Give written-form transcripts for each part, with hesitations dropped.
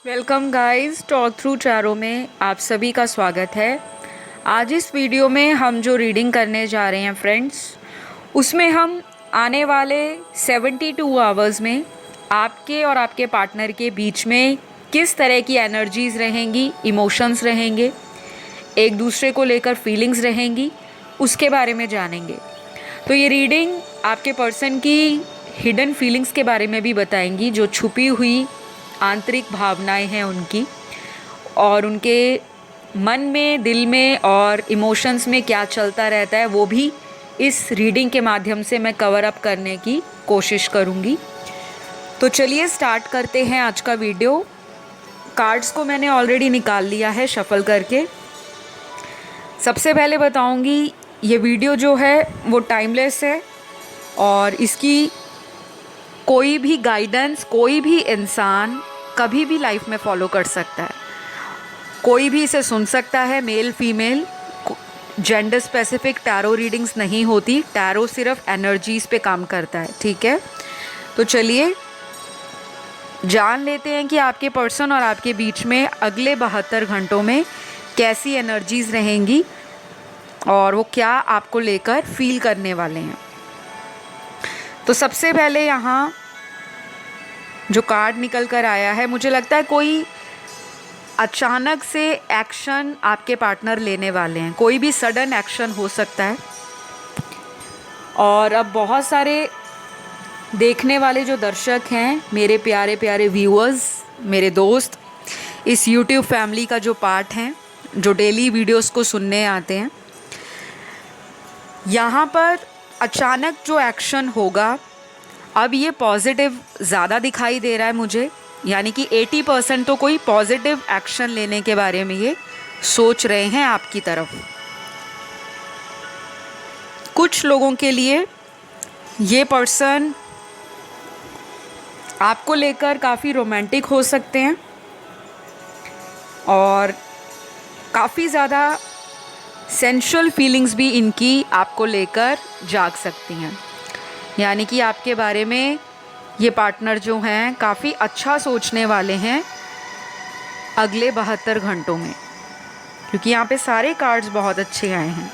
Welcome guys, talk through tarot में आप सभी का स्वागत है। आज इस वीडियो में हम जो रीडिंग करने जा रहे हैं फ्रेंड्स, उसमें हम आने वाले 72 आवर्स में आपके और आपके पार्टनर के बीच में किस तरह की एनर्जीज़ रहेंगी, इमोशंस रहेंगे, एक दूसरे को लेकर फीलिंग्स रहेंगी, उसके बारे में जानेंगे। तो ये रीडिंग आपके पर्सन की हिडन फीलिंग्स के बारे में भी बताएंगी, जो छुपी हुई आंतरिक भावनाएं हैं उनकी, और उनके मन में, दिल में और इमोशंस में क्या चलता रहता है वो भी इस रीडिंग के माध्यम से मैं कवर अप करने की कोशिश करूँगी। तो चलिए स्टार्ट करते हैं आज का वीडियो। कार्ड्स को मैंने ऑलरेडी निकाल लिया है शफल करके। सबसे पहले बताऊंगी, ये वीडियो जो है वो टाइमलेस है और इसकी कोई भी गाइडेंस कोई भी इंसान कभी भी लाइफ में फॉलो कर सकता है। कोई भी इसे सुन सकता है, male female, gender specific tarot readings नहीं होती। टैरो सिर्फ एनर्जीज पे काम करता है, ठीक है। तो चलिए जान लेते हैं कि आपके पर्सन और आपके बीच में अगले 72 घंटों में कैसी एनर्जीज रहेंगी और वो क्या आपको लेकर फील करने वाले हैं। तो सबसे पहले यहाँ जो कार्ड निकल कर आया है, मुझे लगता है कोई अचानक से एक्शन आपके पार्टनर लेने वाले हैं। कोई भी सडन एक्शन हो सकता है। और अब बहुत सारे देखने वाले जो दर्शक हैं, मेरे प्यारे प्यारे व्यूअर्स, मेरे दोस्त, इस YouTube फैमिली का जो पार्ट हैं, जो डेली वीडियोस को सुनने आते हैं, यहाँ पर अचानक जो एक्शन होगा, अब ये पॉजिटिव ज़्यादा दिखाई दे रहा है मुझे। यानी कि 80% तो कोई पॉजिटिव एक्शन लेने के बारे में ये सोच रहे हैं आपकी तरफ। कुछ लोगों के लिए ये पर्सन आपको लेकर काफ़ी रोमांटिक हो सकते हैं और काफ़ी ज़्यादा सेंशुअल फीलिंग्स भी इनकी आपको लेकर जाग सकती हैं। यानी कि आपके बारे में ये पार्टनर जो हैं काफ़ी अच्छा सोचने वाले हैं अगले 72 घंटों में, क्योंकि यहाँ पे सारे कार्ड्स बहुत अच्छे आए हैं।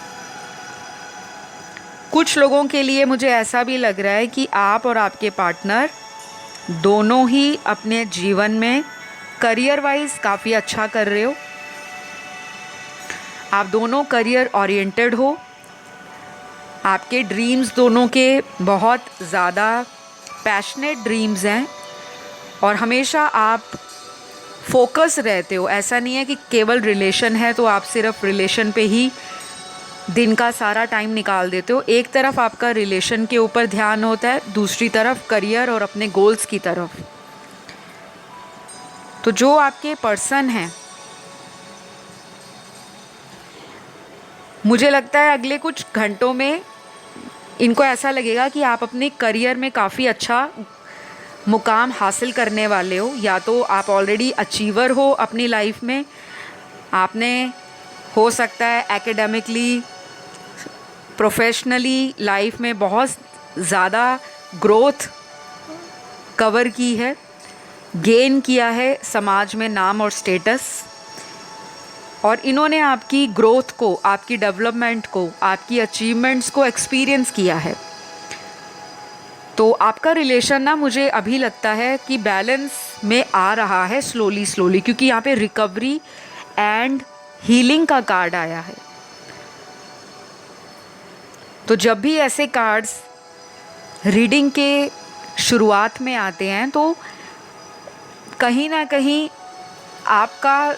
कुछ लोगों के लिए मुझे ऐसा भी लग रहा है कि आप और आपके पार्टनर दोनों ही अपने जीवन में करियर वाइज काफ़ी अच्छा कर रहे हो। आप दोनों करियर ओरिएंटेड हो। आपके ड्रीम्स दोनों के बहुत ज़्यादा पैशनेट ड्रीम्स हैं और हमेशा आप फोकस रहते हो। ऐसा नहीं है कि केवल रिलेशन है तो आप सिर्फ रिलेशन पे ही दिन का सारा टाइम निकाल देते हो। एक तरफ आपका रिलेशन के ऊपर ध्यान होता है, दूसरी तरफ करियर और अपने गोल्स की तरफ। तो जो आपके पर्सन हैं, मुझे लगता है अगले कुछ घंटों में इनको ऐसा लगेगा कि आप अपने करियर में काफ़ी अच्छा मुकाम हासिल करने वाले हो। या तो आप ऑलरेडी अचीवर हो अपनी लाइफ में, आपने हो सकता है एकेडमिकली, प्रोफेशनली लाइफ में बहुत ज़्यादा ग्रोथ कवर की है, गेन किया है समाज में नाम और स्टेटस, और इन्होंने आपकी ग्रोथ को, आपकी डेवलपमेंट को, आपकी अचीवमेंट्स को एक्सपीरियंस किया है। तो आपका रिलेशन ना, मुझे अभी लगता है कि बैलेंस में आ रहा है स्लोली स्लोली, क्योंकि यहाँ पे रिकवरी एंड हीलिंग का कार्ड आया है। तो जब भी ऐसे कार्ड्स रीडिंग के शुरुआत में आते हैं तो कहीं ना कहीं आपका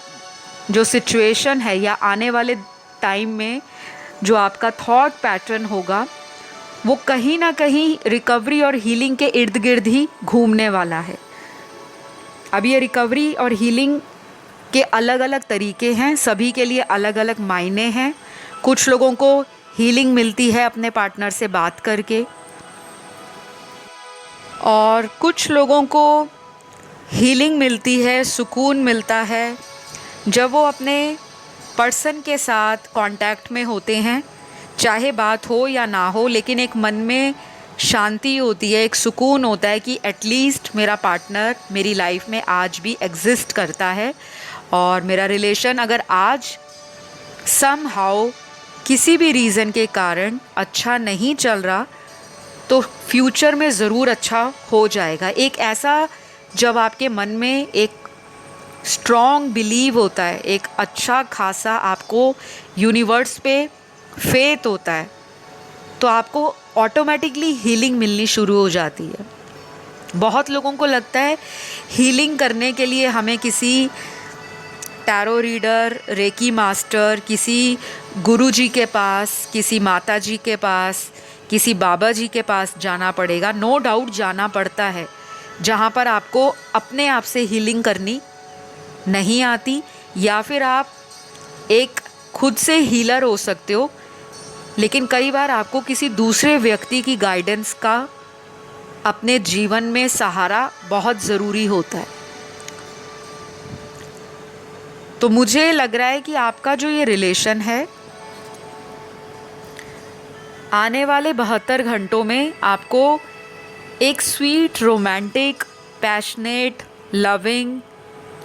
जो सिचुएशन है या आने वाले टाइम में जो आपका थॉट पैटर्न होगा, वो कहीं ना कहीं रिकवरी और हीलिंग के इर्द गिर्द ही घूमने वाला है। अब ये रिकवरी और हीलिंग के अलग अलग तरीके हैं, सभी के लिए अलग अलग मायने हैं। कुछ लोगों को हीलिंग मिलती है अपने पार्टनर से बात करके, और कुछ लोगों को हीलिंग मिलती है, सुकून मिलता है जब वो अपने पर्सन के साथ कांटेक्ट में होते हैं। चाहे बात हो या ना हो, लेकिन एक मन में शांति होती है, एक सुकून होता है कि एटलीस्ट मेरा पार्टनर मेरी लाइफ में आज भी एग्जिस्ट करता है। और मेरा रिलेशन अगर आज समहाउ किसी भी रीज़न के कारण अच्छा नहीं चल रहा तो फ्यूचर में ज़रूर अच्छा हो जाएगा। एक ऐसा, जब आपके मन में एक स्ट्रॉन्ग बिलीव होता है, एक अच्छा खासा आपको यूनिवर्स पे फेथ होता है, तो आपको ऑटोमेटिकली हीलिंग मिलनी शुरू हो जाती है। बहुत लोगों को लगता है हीलिंग करने के लिए हमें किसी टैरो रीडर, रेकी मास्टर, किसी गुरुजी के पास, किसी माता जी के पास, किसी बाबा जी के पास जाना पड़ेगा। नो डाउट जाना पड़ता है, जहाँ पर आपको अपने आप से हीलिंग करनी नहीं आती, या फिर आप एक खुद से हीलर हो सकते हो, लेकिन कई बार आपको किसी दूसरे व्यक्ति की गाइडेंस का अपने जीवन में सहारा बहुत ज़रूरी होता है। तो मुझे लग रहा है कि आपका जो ये रिलेशन है, आने वाले 72 घंटों में आपको एक sweet, romantic, passionate, loving,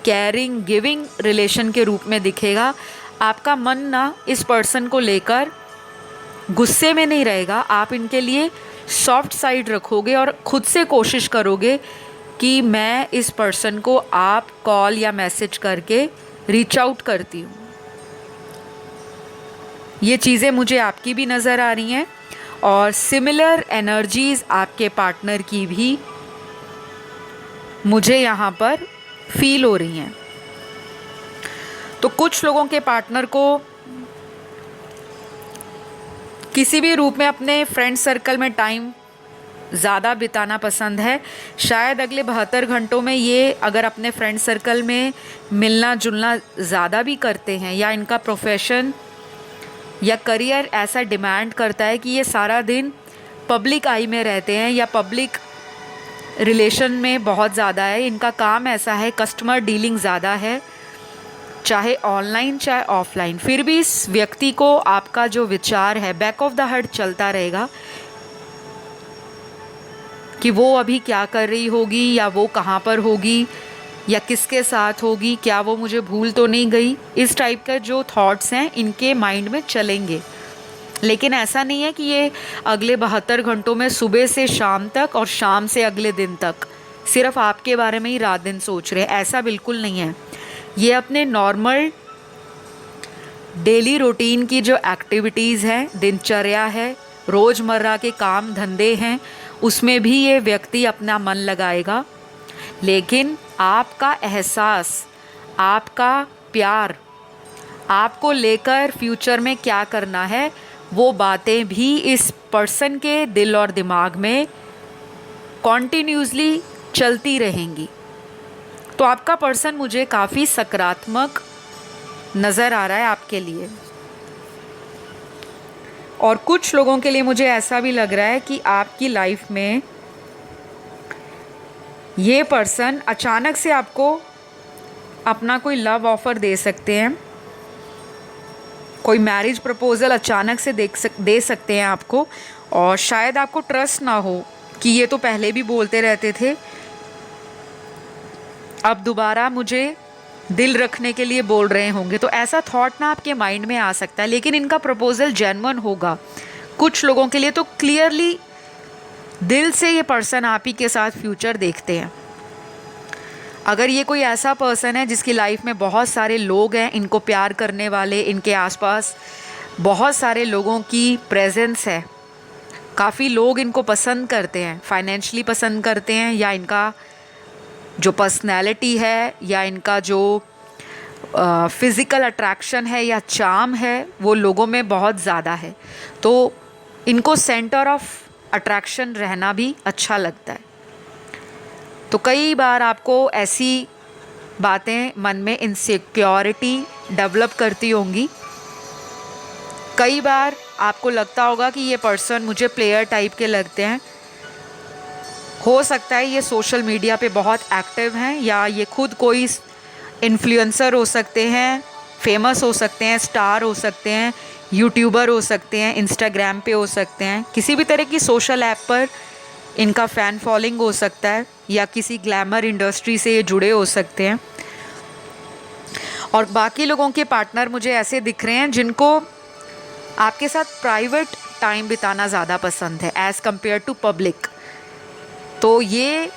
caring, giving relation के रूप में दिखेगा। आपका मन ना इस पर्सन को लेकर गुस्से में नहीं रहेगा, आप इनके लिए सॉफ्ट साइड रखोगे और ख़ुद से कोशिश करोगे कि मैं इस पर्सन को आप कॉल या मैसेज करके रीच आउट करती हूँ। ये चीज़ें मुझे आपकी भी नज़र आ रही हैं और सिमिलर एनर्जीज़ आपके पार्टनर की भी मुझे यहाँ पर फील हो रही हैं। तो कुछ लोगों के पार्टनर को किसी भी रूप में अपने फ्रेंड सर्कल में टाइम ज़्यादा बिताना पसंद है। शायद अगले 72 घंटों में ये अगर अपने फ्रेंड सर्कल में मिलना जुलना ज़्यादा भी करते हैं, या इनका प्रोफेशन या करियर ऐसा डिमांड करता है कि ये सारा दिन पब्लिक आई में रहते हैं या पब्लिक रिलेशन में बहुत ज़्यादा है, इनका काम ऐसा है, कस्टमर डीलिंग ज़्यादा है, चाहे ऑनलाइन चाहे ऑफलाइन, फिर भी इस व्यक्ति को आपका जो विचार है बैक ऑफ द हार्ट चलता रहेगा कि वो अभी क्या कर रही होगी, या वो कहाँ पर होगी, या किसके साथ होगी, क्या वो मुझे भूल तो नहीं गई। इस टाइप का जो थॉट्स हैं इनके माइंड में चलेंगे। लेकिन ऐसा नहीं है कि ये अगले 72 घंटों में सुबह से शाम तक और शाम से अगले दिन तक सिर्फ आपके बारे में ही रात दिन सोच रहे हैं, ऐसा बिल्कुल नहीं है। ये अपने नॉर्मल डेली रूटीन की जो एक्टिविटीज़ हैं, दिनचर्या है, रोज़मर्रा के काम धंधे हैं, उसमें भी ये व्यक्ति अपना मन लगाएगा। लेकिन आपका एहसास, आपका प्यार, आपको लेकर फ्यूचर में क्या करना है, वो बातें भी इस पर्सन के दिल और दिमाग में कॉन्टिन्यूसली चलती रहेंगी। तो आपका पर्सन मुझे काफ़ी सकारात्मक नज़र आ रहा है आपके लिए। और कुछ लोगों के लिए मुझे ऐसा भी लग रहा है कि आपकी लाइफ में ये पर्सन अचानक से आपको अपना कोई लव ऑफ़र दे सकते हैं, कोई मैरिज प्रपोज़ल अचानक से दे सकते हैं आपको। और शायद आपको ट्रस्ट ना हो कि ये तो पहले भी बोलते रहते थे, अब दोबारा मुझे दिल रखने के लिए बोल रहे होंगे, तो ऐसा थॉट ना आपके माइंड में आ सकता है। लेकिन इनका प्रपोज़ल जेन्युइन होगा। कुछ लोगों के लिए तो क्लियरली दिल से ये पर्सन आप ही के साथ फ्यूचर देखते हैं। अगर ये कोई ऐसा पर्सन है जिसकी लाइफ में बहुत सारे लोग हैं, इनको प्यार करने वाले, इनके आसपास बहुत सारे लोगों की प्रेजेंस है, काफ़ी लोग इनको पसंद करते हैं, फाइनेंशियली पसंद करते हैं, या इनका जो पर्सनैलिटी है, या इनका जो फिज़िकल अट्रैक्शन है या चार्म है, वो लोगों में बहुत ज़्यादा है, तो इनको सेंटर ऑफ अट्रैक्शन रहना भी अच्छा लगता है। तो कई बार आपको ऐसी बातें मन में इनसिक्योरिटी डेवलप करती होंगी। कई बार आपको लगता होगा कि ये पर्सन मुझे प्लेयर टाइप के लगते हैं। हो सकता है ये सोशल मीडिया पे बहुत एक्टिव हैं, या ये खुद कोई इन्फ्लुएंसर हो सकते हैं, फेमस हो सकते हैं, स्टार हो सकते हैं, यूट्यूबर हो सकते हैं, इंस्टाग्राम पे हो सकते हैं, किसी भी तरह की सोशल ऐप पर इनका फ़ैन फॉलोइंग हो सकता है, या किसी ग्लैमर इंडस्ट्री से ये जुड़े हो सकते हैं। और बाकी लोगों के पार्टनर मुझे ऐसे दिख रहे हैं जिनको आपके साथ प्राइवेट टाइम बिताना ज़्यादा पसंद है एज़ कम्पेयर टू पब्लिक। तो ये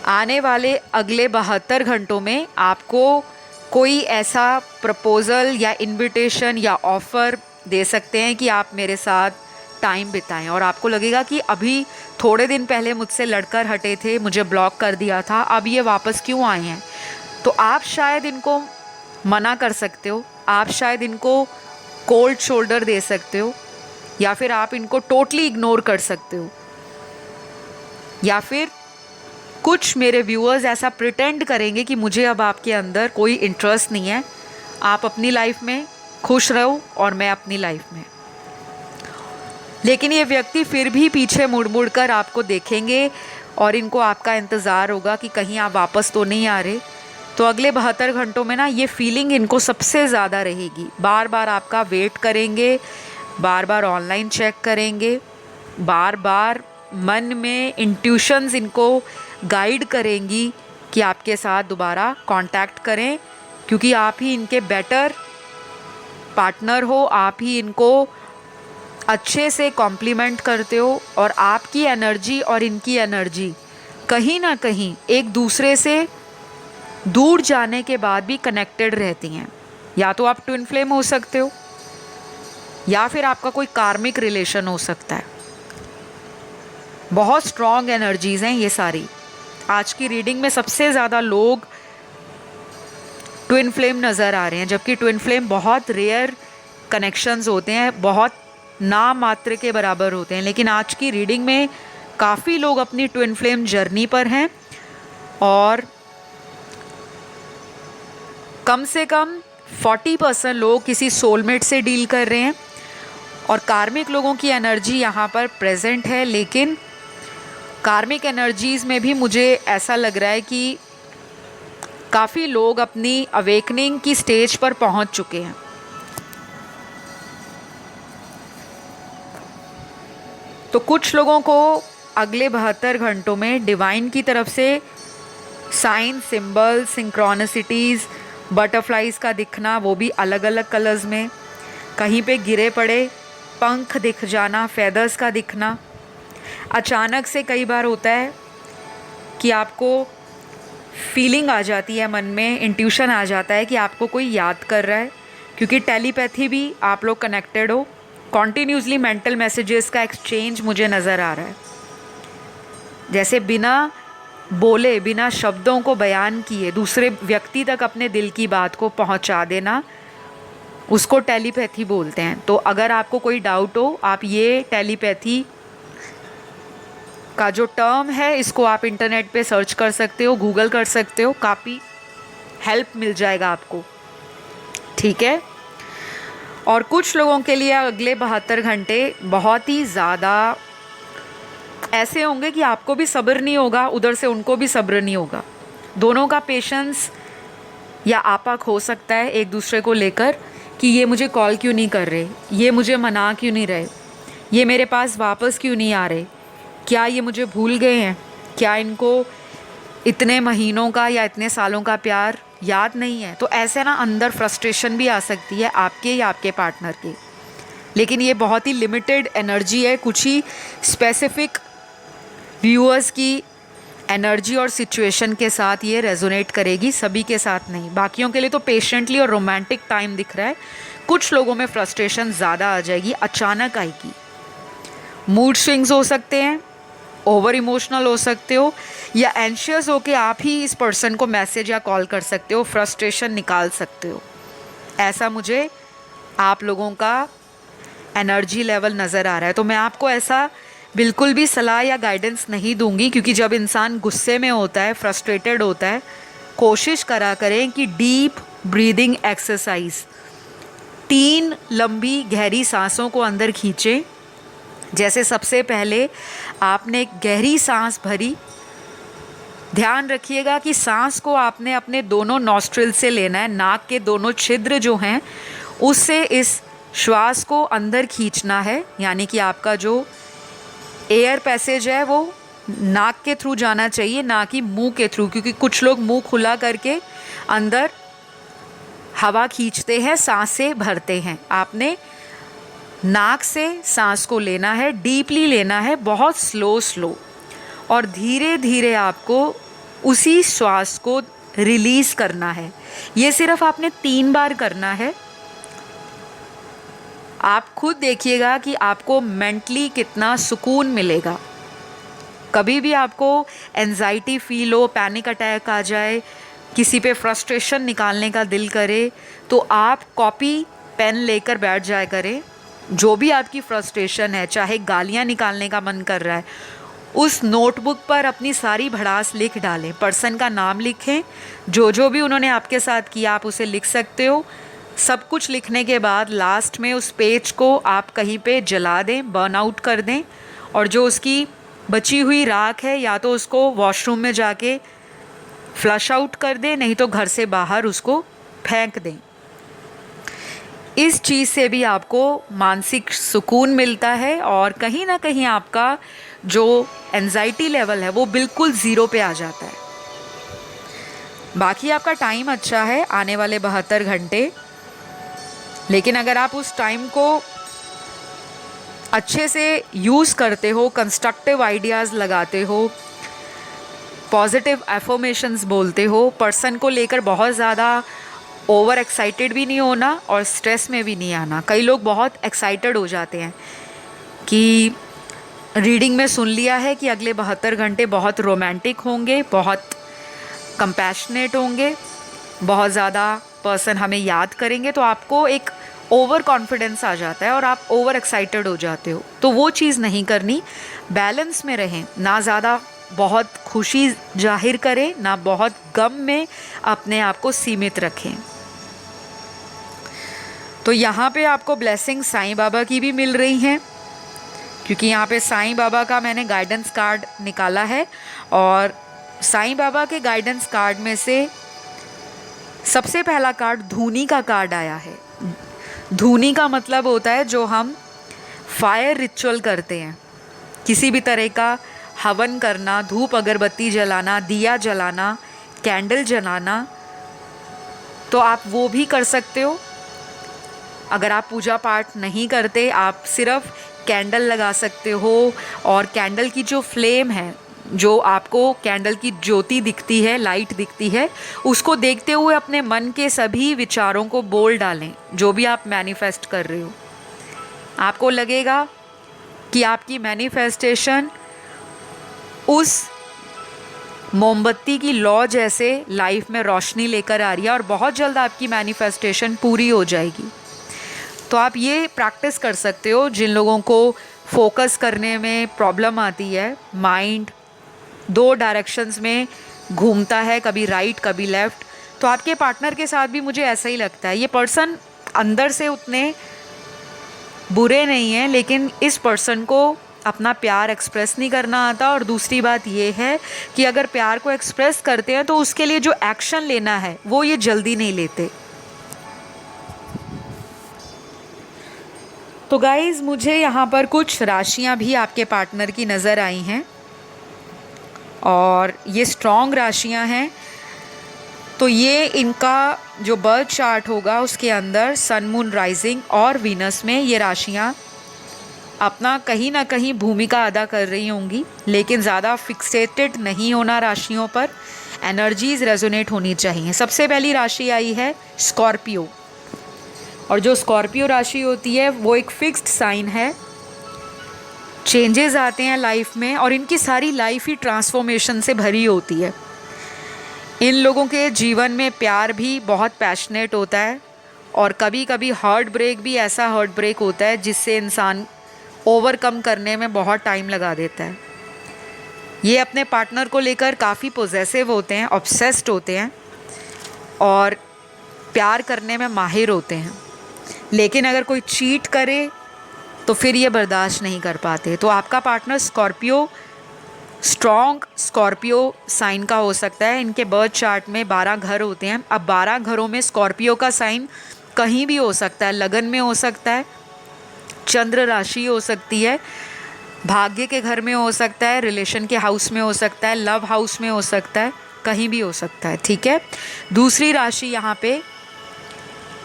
आने वाले अगले 72 घंटों में आपको कोई ऐसा प्रपोज़ल या इनविटेशन या ऑफ़र दे सकते हैं कि आप मेरे साथ टाइम बिताएं, और आपको लगेगा कि अभी थोड़े दिन पहले मुझसे लड़कर हटे थे, मुझे ब्लॉक कर दिया था, अब ये वापस क्यों आए हैं। तो आप शायद इनको मना कर सकते हो, आप शायद इनको कोल्ड शोल्डर दे सकते हो, या फिर आप इनको टोटली इग्नोर कर सकते हो, या फिर कुछ मेरे व्यूअर्स ऐसा प्रिटेंड करेंगे कि मुझे अब आपके अंदर कोई इंटरेस्ट नहीं है, आप अपनी लाइफ में खुश रहो और मैं अपनी लाइफ में। लेकिन ये व्यक्ति फिर भी पीछे मुड़ मुड़ कर आपको देखेंगे और इनको आपका इंतज़ार होगा कि कहीं आप वापस तो नहीं आ रहे। तो अगले 72 घंटों में ना ये फीलिंग इनको सबसे ज़्यादा रहेगी, बार बार आपका वेट करेंगे, बार बार ऑनलाइन चेक करेंगे, बार बार मन में इंट्यूशंस इनको गाइड करेंगी कि आपके साथ दोबारा कांटेक्ट करें, क्योंकि आप ही इनके बेटर पार्टनर हो, आप ही इनको अच्छे से कॉम्प्लीमेंट करते हो, और आपकी एनर्जी और इनकी एनर्जी कहीं ना कहीं एक दूसरे से दूर जाने के बाद भी कनेक्टेड रहती हैं। या तो आप ट्विन फ्लेम हो सकते हो, या फिर आपका कोई कार्मिक रिलेशन हो सकता है। बहुत स्ट्रॉन्ग एनर्जीज़ हैं ये सारी। आज की रीडिंग में सबसे ज़्यादा लोग ट्विन फ्लेम नज़र आ रहे हैं, जबकि ट्विन फ्लेम बहुत रेयर कनेक्शंस होते हैं, बहुत नाम मात्र के बराबर होते हैं। लेकिन आज की रीडिंग में काफ़ी लोग अपनी ट्विन फ्लेम जर्नी पर हैं, और कम से कम 40% लोग किसी सोलमेट से डील कर रहे हैं, और कार्मिक लोगों की एनर्जी यहाँ पर प्रेजेंट है। लेकिन कार्मिक एनर्जीज़ में भी मुझे ऐसा लग रहा है कि काफ़ी लोग अपनी अवेकनिंग की स्टेज पर पहुँच चुके हैं। तो कुछ लोगों को अगले 72 घंटों में डिवाइन की तरफ से साइन, सिंबल, सिंक्रोनिसिटीज़, बटरफ्लाइज का दिखना, वो भी अलग अलग कलर्स में, कहीं पे गिरे पड़े पंख दिख जाना, फेदर्स का दिखना। अचानक से कई बार होता है कि आपको फीलिंग आ जाती है मन में, इंट्यूशन आ जाता है कि आपको कोई याद कर रहा है, क्योंकि टेलीपैथी भी आप लोग कनेक्टेड हो। कॉन्टीन्यूसली मेंटल मैसेजेस का एक्सचेंज मुझे नज़र आ रहा है, जैसे बिना बोले, बिना शब्दों को बयान किए दूसरे व्यक्ति तक अपने दिल की बात को पहुंचा देना, उसको टेलीपैथी बोलते हैं। तो अगर आपको कोई डाउट हो, आप ये टेलीपैथी का जो टर्म है इसको आप इंटरनेट पे सर्च कर सकते हो, गूगल कर सकते हो, काफ़ी हेल्प मिल जाएगा आपको, ठीक है। और कुछ लोगों के लिए अगले 72 घंटे बहुत ही ज़्यादा ऐसे होंगे कि आपको भी सब्र नहीं होगा, उधर से उनको भी सब्र नहीं होगा। दोनों का पेशेंस या आपक हो सकता है एक दूसरे को लेकर कि ये मुझे कॉल क्यों नहीं कर रहे, ये मुझे मना क्यों नहीं रहे, ये मेरे पास वापस क्यों नहीं आ रहे, क्या ये मुझे भूल गए हैं, क्या इनको इतने महीनों का या इतने सालों का प्यार याद नहीं है। तो ऐसे ना अंदर फ्रस्ट्रेशन भी आ सकती है आपके या आपके पार्टनर के। लेकिन ये बहुत ही लिमिटेड एनर्जी है, कुछ ही स्पेसिफिक व्यूअर्स की एनर्जी और सिचुएशन के साथ ये रेजोनेट करेगी, सभी के साथ नहीं। बाकियों के लिए तो पेशेंटली और रोमांटिक टाइम दिख रहा है। कुछ लोगों में फ्रस्ट्रेशन ज़्यादा आ जाएगी, अचानक आएगी। मूड स्विंग्स हो सकते हैं, ओवर इमोशनल हो सकते हो, या एंशियस होके आप ही इस पर्सन को मैसेज या कॉल कर सकते हो, फ्रस्ट्रेशन निकाल सकते हो। ऐसा मुझे आप लोगों का एनर्जी लेवल नज़र आ रहा है। तो मैं आपको ऐसा बिल्कुल भी सलाह या गाइडेंस नहीं दूंगी, क्योंकि जब इंसान गुस्से में होता है, फ्रस्ट्रेटेड होता है, कोशिश करा करें कि डीप ब्रीदिंग एक्सरसाइज, 3 लंबी गहरी सांसों को अंदर खींचें। जैसे सबसे पहले आपने गहरी सांस भरी, ध्यान रखिएगा कि सांस को आपने अपने दोनों नॉस्ट्रिल से लेना है, नाक के दोनों छिद्र जो हैं उससे इस श्वास को अंदर खींचना है, यानी कि आपका जो एयर पैसेज है वो नाक के थ्रू जाना चाहिए, ना कि मुंह के थ्रू, क्योंकि कुछ लोग मुंह खुला करके अंदर हवा खींचते हैं, सांसें भरते हैं। आपने नाक से सांस को लेना है, डीपली लेना है, बहुत स्लो और धीरे धीरे आपको उसी श्वास को रिलीज करना है। ये सिर्फ आपने 3 बार करना है। आप खुद देखिएगा कि आपको मेंटली कितना सुकून मिलेगा। कभी भी आपको एंजाइटी फील हो, पैनिक अटैक आ जाए, किसी पे फ्रस्ट्रेशन निकालने का दिल करे, तो आप कॉपी पेन लेकर बैठ जाया करें। जो भी आपकी फ्रस्ट्रेशन है, चाहे गालियाँ निकालने का मन कर रहा है, उस नोटबुक पर अपनी सारी भड़ास लिख डालें। पर्सन का नाम लिखें, जो भी उन्होंने आपके साथ किया आप उसे लिख सकते हो। सब कुछ लिखने के बाद लास्ट में उस पेज को आप कहीं पे जला दें, बर्न आउट कर दें, और जो उसकी बची हुई राख है या तो उसको वॉशरूम में जाके फ्लश आउट कर दें, नहीं तो घर से बाहर उसको फेंक दें। इस चीज़ से भी आपको मानसिक सुकून मिलता है और कहीं ना कहीं आपका जो एंजाइटी लेवल है वो बिल्कुल ज़ीरो पे आ जाता है। बाकी आपका टाइम अच्छा है, आने वाले 72 घंटे, लेकिन अगर आप उस टाइम को अच्छे से यूज़ करते हो, कंस्ट्रक्टिव आइडियाज़ लगाते हो, पॉजिटिव एफर्मेशंस बोलते हो, पर्सन को लेकर बहुत ज़्यादा ओवर एक्साइटेड भी नहीं होना और स्ट्रेस में भी नहीं आना। कई लोग बहुत एक्साइटेड हो जाते हैं कि रीडिंग में सुन लिया है कि अगले 72 घंटे बहुत रोमांटिक होंगे, बहुत कंपैशनेट होंगे, बहुत ज़्यादा पर्सन हमें याद करेंगे, तो आपको एक ओवर कॉन्फिडेंस आ जाता है और आप ओवर एक्साइटेड हो जाते हो। तो वो चीज़ नहीं करनी, बैलेंस में रहें, ना ज़्यादा बहुत खुशी जाहिर करें, ना बहुत गम में अपने आप को सीमित रखें। तो यहाँ पे आपको ब्लेसिंग साईं बाबा की भी मिल रही हैं, क्योंकि यहाँ पे साईं बाबा का मैंने गाइडेंस कार्ड निकाला है और साईं बाबा के गाइडेंस कार्ड में से सबसे पहला कार्ड धूनी का कार्ड आया है। धूनी का मतलब होता है जो हम फायर रिचुअल करते हैं, किसी भी तरह का हवन करना, धूप अगरबत्ती जलाना, दिया जलाना, कैंडल जलाना, तो आप वो भी कर सकते हो। अगर आप पूजा पाठ नहीं करते, आप सिर्फ कैंडल लगा सकते हो और कैंडल की जो फ्लेम है, जो आपको कैंडल की ज्योति दिखती है, लाइट दिखती है, उसको देखते हुए अपने मन के सभी विचारों को बोल डालें, जो भी आप मैनिफेस्ट कर रहे हो। आपको लगेगा कि आपकी मैनिफेस्टेशन उस मोमबत्ती की लौ जैसे लाइफ में रोशनी लेकर आ रही है और बहुत जल्द आपकी मैनिफेस्टेशन पूरी हो जाएगी। तो आप ये प्रैक्टिस कर सकते हो। जिन लोगों को फोकस करने में प्रॉब्लम आती है, माइंड 2 डायरेक्शंस में घूमता है, कभी राइट कभी लेफ़्ट, तो आपके पार्टनर के साथ भी मुझे ऐसा ही लगता है। ये पर्सन अंदर से उतने बुरे नहीं हैं, लेकिन इस पर्सन को अपना प्यार एक्सप्रेस नहीं करना आता। और दूसरी बात ये है कि अगर प्यार को एक्सप्रेस करते हैं तो उसके लिए जो एक्शन लेना है वो ये जल्दी नहीं लेते। तो गाइज़, मुझे यहाँ पर कुछ राशियाँ भी आपके पार्टनर की नज़र आई हैं और ये स्ट्रॉन्ग राशियाँ हैं। तो ये इनका जो बर्थ चार्ट होगा उसके अंदर सन, मून, राइजिंग और वीनस में ये राशियाँ अपना कहीं ना कहीं भूमिका अदा कर रही होंगी, लेकिन ज़्यादा फिक्सेटेड नहीं होना राशियों पर। एनर्जीज रेजोनेट होनी चाहिए। सबसे पहली राशि आई है स्कॉर्पियो, और जो स्कॉर्पियो राशि होती है वो एक फिक्स्ड साइन है। चेंजेस आते हैं लाइफ में और इनकी सारी लाइफ ही ट्रांसफॉर्मेशन से भरी होती है। इन लोगों के जीवन में प्यार भी बहुत पैशनेट होता है और कभी कभी हार्ट ब्रेक भी ऐसा हार्ट ब्रेक होता है जिससे इंसान ओवरकम करने में बहुत टाइम लगा देता है। ये अपने पार्टनर को लेकर काफ़ी पोजेसिव होते हैं, ऑब्सेस्ड होते हैं और प्यार करने में माहिर होते हैं, लेकिन अगर कोई चीट करे तो फिर ये बर्दाश्त नहीं कर पाते। तो आपका partner Scorpio strong Scorpio sign का हो सकता है। इनके बर्थ चार्ट में 12 घर होते हैं। अब 12 घरों में स्कॉर्पियो का साइन कहीं भी हो सकता है। लगन में हो सकता है, चंद्र राशि हो सकती है, भाग्य के घर में हो सकता है, रिलेशन के हाउस में हो सकता है, लव हाउस में हो सकता है, कहीं भी हो सकता है। ठीक है। दूसरी राशि यहाँ पे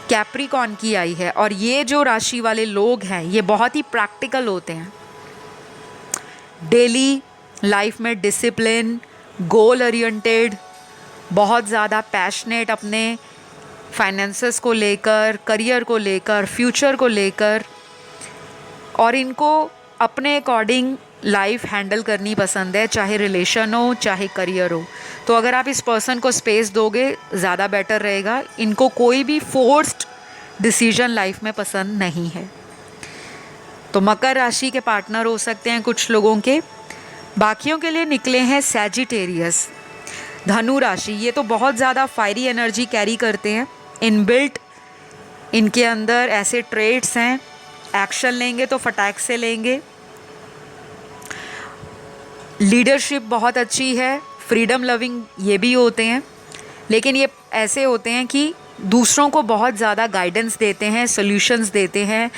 कैप्रिकॉर्न की आई है, और ये जो राशि वाले लोग हैं ये बहुत ही प्रैक्टिकल होते हैं। डेली लाइफ में डिसिप्लिन, गोल ओरिएंटेड, बहुत ज़्यादा पैशनेट अपने फाइनेंसेस को लेकर, करियर को लेकर, फ्यूचर को लेकर, और इनको अपने अकॉर्डिंग लाइफ हैंडल करनी पसंद है, चाहे रिलेशन हो चाहे करियर हो। तो अगर आप इस पर्सन को स्पेस दोगे ज़्यादा बेटर रहेगा। इनको कोई भी फोर्स्ड डिसीजन लाइफ में पसंद नहीं है। तो मकर राशि के पार्टनर हो सकते हैं कुछ लोगों के। बाकियों के लिए निकले हैं सैजिटेरियस, धनु राशि। ये तो बहुत ज़्यादा फायरी एनर्जी कैरी करते हैं। इनबिल्ट इनके अंदर ऐसे ट्रेड्स हैं, एक्शन लेंगे तो फटाक से लेंगे। लीडरशिप बहुत अच्छी है, फ्रीडम लविंग ये भी होते हैं, लेकिन ये ऐसे होते हैं कि दूसरों को बहुत ज़्यादा गाइडेंस देते हैं, सॉल्यूशंस देते हैं,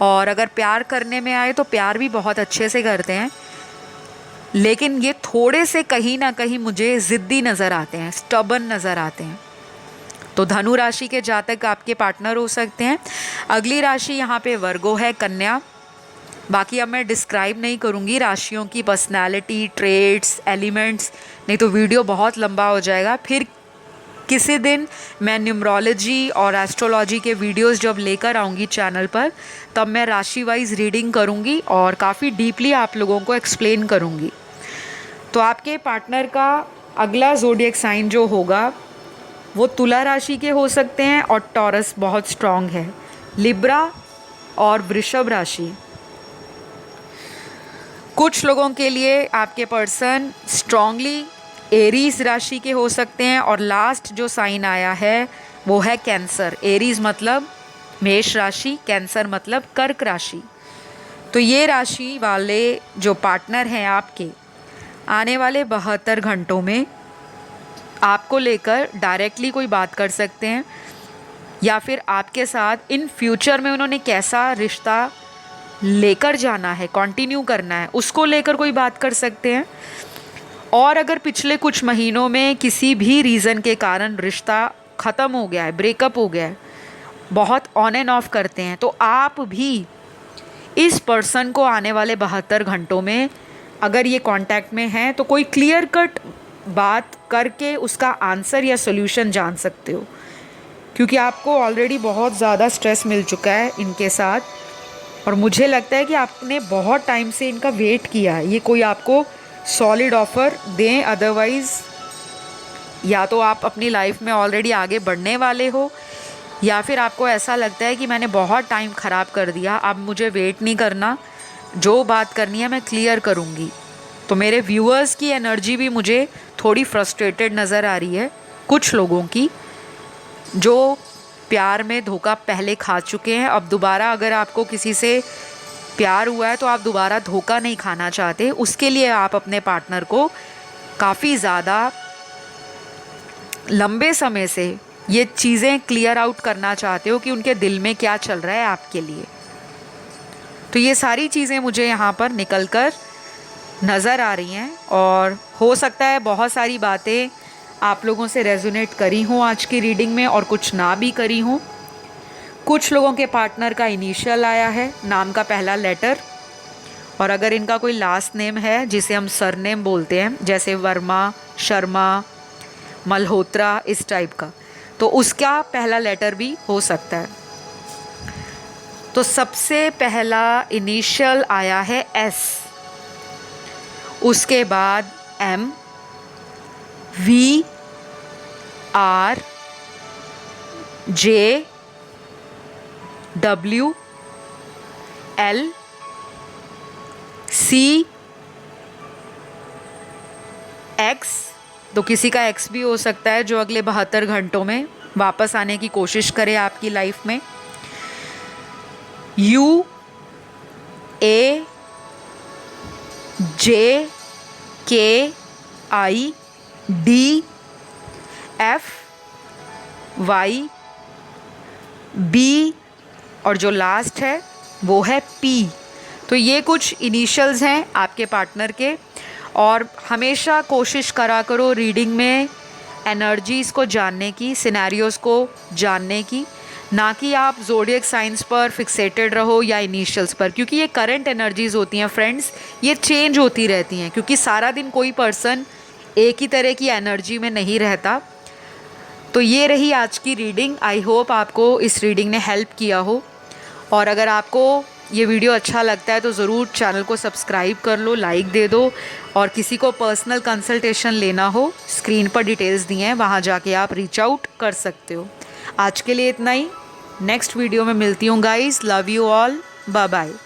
और अगर प्यार करने में आए तो प्यार भी बहुत अच्छे से करते हैं। लेकिन ये थोड़े से कहीं ना कहीं मुझे ज़िद्दी नज़र आते हैं, स्टबन नज़र आते हैं। तो धनु राशि के जातक आपके पार्टनर हो सकते हैं। अगली राशि यहाँ पे वर्गो है, कन्या। बाकी अब मैं डिस्क्राइब नहीं करूँगी राशियों की पर्सनालिटी, ट्रेड्स, एलिमेंट्स, नहीं तो वीडियो बहुत लंबा हो जाएगा। फिर किसी दिन मैं न्यूमरोलॉजी और एस्ट्रोलॉजी के वीडियोस जब लेकर आऊँगी चैनल पर, तब मैं राशि वाइज रीडिंग करूँगी और काफ़ी डीपली आप लोगों को एक्सप्लेन करूँगी। तो आपके पार्टनर का अगला ज़ोडिएक साइन जो होगा वो तुला राशि के हो सकते हैं, और टॉरस बहुत स्ट्रॉन्ग है, लिब्रा और वृषभ राशि। कुछ लोगों के लिए आपके पर्सन स्ट्रांगली एरीज राशि के हो सकते हैं। और लास्ट जो साइन आया है वो है कैंसर। एरीज मतलब मेष राशि, कैंसर मतलब कर्क राशि। तो ये राशि वाले जो पार्टनर हैं आपके, आने वाले 72 घंटों में आपको लेकर डायरेक्टली कोई बात कर सकते हैं, या फिर आपके साथ इन फ्यूचर में उन्होंने कैसा रिश्ता लेकर जाना है, कंटिन्यू करना है, उसको लेकर कोई बात कर सकते हैं। और अगर पिछले कुछ महीनों में किसी भी रीज़न के कारण रिश्ता ख़त्म हो गया है, ब्रेकअप हो गया है, बहुत ऑन एंड ऑफ करते हैं, तो आप भी इस पर्सन को आने वाले 72 घंटों में अगर ये कांटेक्ट में हैं तो कोई क्लियर कट बात करके उसका आंसर या सोल्यूशन जान सकते हो। क्योंकि आपको ऑलरेडी बहुत ज़्यादा स्ट्रेस मिल चुका है इनके साथ, और मुझे लगता है कि आपने बहुत टाइम से इनका वेट किया है। ये कोई आपको सॉलिड ऑफ़र दें, अदरवाइज़ या तो आप अपनी लाइफ में ऑलरेडी आगे बढ़ने वाले हो, या फिर आपको ऐसा लगता है कि मैंने बहुत टाइम ख़राब कर दिया, अब मुझे वेट नहीं करना, जो बात करनी है मैं क्लियर करूँगी। तो मेरे व्यूअर्स की एनर्जी भी मुझे थोड़ी फ्रस्ट्रेटेड नज़र आ रही है। कुछ लोगों की जो प्यार में धोखा पहले खा चुके हैं, अब दोबारा अगर आपको किसी से प्यार हुआ है तो आप दोबारा धोखा नहीं खाना चाहते, उसके लिए आप अपने पार्टनर को काफ़ी ज़्यादा लंबे समय से ये चीज़ें क्लियर आउट करना चाहते हो कि उनके दिल में क्या चल रहा है आपके लिए। तो ये सारी चीज़ें मुझे यहाँ पर निकल कर नज़र आ रही हैं, और हो सकता है बहुत सारी बातें आप लोगों से रेजोनेट करी हों आज की रीडिंग में, और कुछ ना भी करी हों। कुछ लोगों के पार्टनर का इनिशियल आया है, नाम का पहला लेटर, और अगर इनका कोई लास्ट नेम है जिसे हम सरनेम बोलते हैं, जैसे वर्मा, शर्मा, मल्होत्रा, इस टाइप का, तो उसका पहला लेटर भी हो सकता है। तो सबसे पहला इनिशियल आया है एस, उसके बाद M, V, R, J, W, L, C, X. तो किसी का एक्स भी हो सकता है जो अगले 72 घंटों में वापस आने की कोशिश करे आपकी लाइफ में। यू, ए, जे, KIDFYB और जो लास्ट है वो है P। तो ये कुछ इनिशियल्स हैं आपके पार्टनर के। और हमेशा कोशिश करा करो रीडिंग में एनर्जीज़ को जानने की, सिनेरियोज़ को जानने की, ना कि आप ज़ोडिएक साइंस पर फिक्सेटेड रहो या इनिशियल्स पर, क्योंकि ये करंट एनर्जीज़ होती हैं फ्रेंड्स, ये चेंज होती रहती हैं, क्योंकि सारा दिन कोई पर्सन एक ही तरह की एनर्जी में नहीं रहता। तो ये रही आज की रीडिंग। आई होप आपको इस रीडिंग ने हेल्प किया हो, और अगर आपको ये वीडियो अच्छा लगता है तो ज़रूर चैनल को सब्सक्राइब कर लो, लाइक दे दो, और किसी को पर्सनल कंसल्टेशन लेना हो स्क्रीन पर डिटेल्स दी हैं, वहाँ जाके आप रीच आउट कर सकते हो। आज के लिए इतना ही, नेक्स्ट वीडियो में मिलती हूँ guys. Love you all, bye bye.